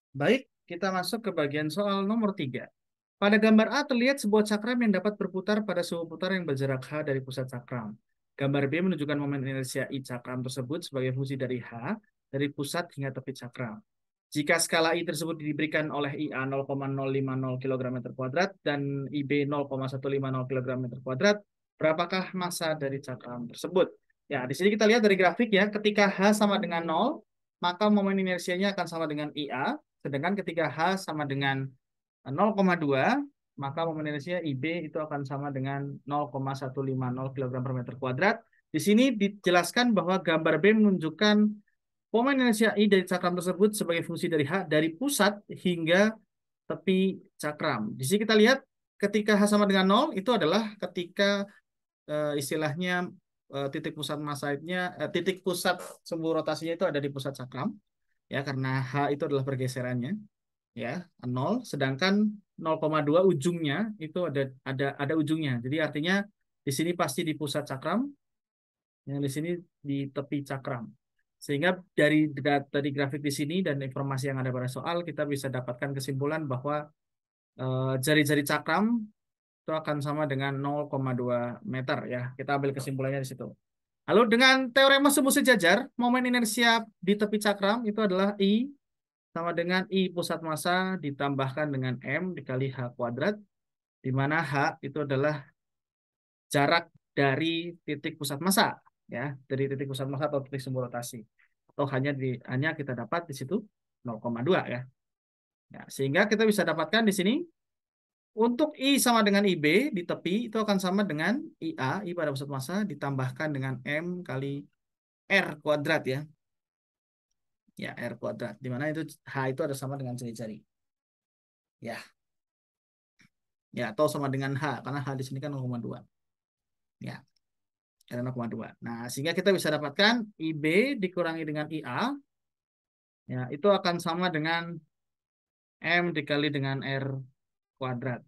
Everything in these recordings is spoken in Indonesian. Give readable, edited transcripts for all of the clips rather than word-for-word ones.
Baik, kita masuk ke bagian soal nomor 3. Pada gambar A terlihat sebuah cakram yang dapat berputar pada suhu putar yang berjarak H dari pusat cakram. Gambar B menunjukkan momen inersia I cakram tersebut sebagai fungsi dari H dari pusat hingga tepi cakram. Jika skala I tersebut diberikan oleh IA 0,050 kg meter kuadrat dan IB 0,150 kg meter kuadrat, berapakah massa dari cakram tersebut? Ya, di sini kita lihat dari grafik ya, ketika H sama dengan 0, maka momen inersianya akan sama dengan IA, sedangkan ketika H sama dengan 0,2, maka momen inersia IB itu akan sama dengan 0,150 kg per meter kuadrat. Di sini dijelaskan bahwa gambar B menunjukkan momen inersia I dari cakram tersebut sebagai fungsi dari H dari pusat hingga tepi cakram. Di sini kita lihat ketika H sama dengan 0 itu adalah ketika istilahnya titik pusat masanya, titik pusat sumbu rotasinya itu ada di pusat cakram ya, karena H itu adalah pergeserannya ya 0, sedangkan 0,2 ujungnya itu ada ujungnya. Jadi artinya di sini pasti di pusat cakram, yang di sini di tepi cakram. Sehingga dari grafik di sini dan informasi yang ada pada soal kita bisa dapatkan kesimpulan bahwa jari-jari cakram itu akan sama dengan 0,2 meter ya. Kita ambil kesimpulannya di situ. Lalu dengan teorema sumbu sejajar, momen inersia di tepi cakram itu adalah I sama dengan I pusat massa ditambahkan dengan M dikali H kuadrat, di mana H itu adalah jarak dari titik pusat massa, ya, dari titik pusat massa atau titik sumbu rotasi. Atau hanya kita dapat di situ 0,2 ya. Ya, sehingga kita bisa dapatkan di sini untuk I sama dengan IB di tepi itu akan sama dengan IA, I pada pusat massa ditambahkan dengan M kali R kuadrat ya. Ya, R kuadrat. Di mana itu H itu ada sama dengan jari-jari. Ya, ya atau sama dengan H karena H di sini kan 0,2. Ya, ada 0,2. Nah, sehingga kita bisa dapatkan IB dikurangi dengan IA, ya itu akan sama dengan M dikali dengan R kuadrat.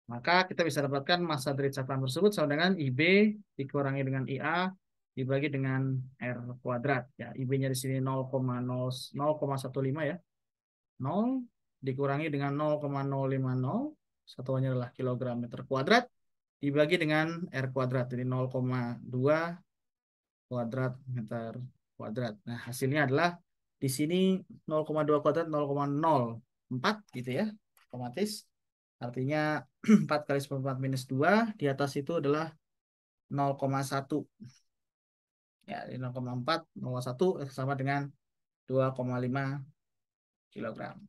Maka kita bisa dapatkan massa dari cakram tersebut sama dengan IB dikurangi dengan IA dibagi dengan R kuadrat. Ya, IB-nya di sini 0,15 ya. 0 dikurangi dengan 0,050, satuannya adalah kilogram meter kuadrat, dibagi dengan R kuadrat, jadi 0,2 kuadrat meter kuadrat. Nah, hasilnya adalah di sini 0,2 kuadrat 0,04 gitu ya, otomatis. Artinya 4 kali 14 minus 2 di atas itu adalah 0,1. Ya, 0,4, 0,1 sama dengan 2,5 kilogram.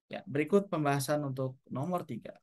Ya, berikut pembahasan untuk nomor 3.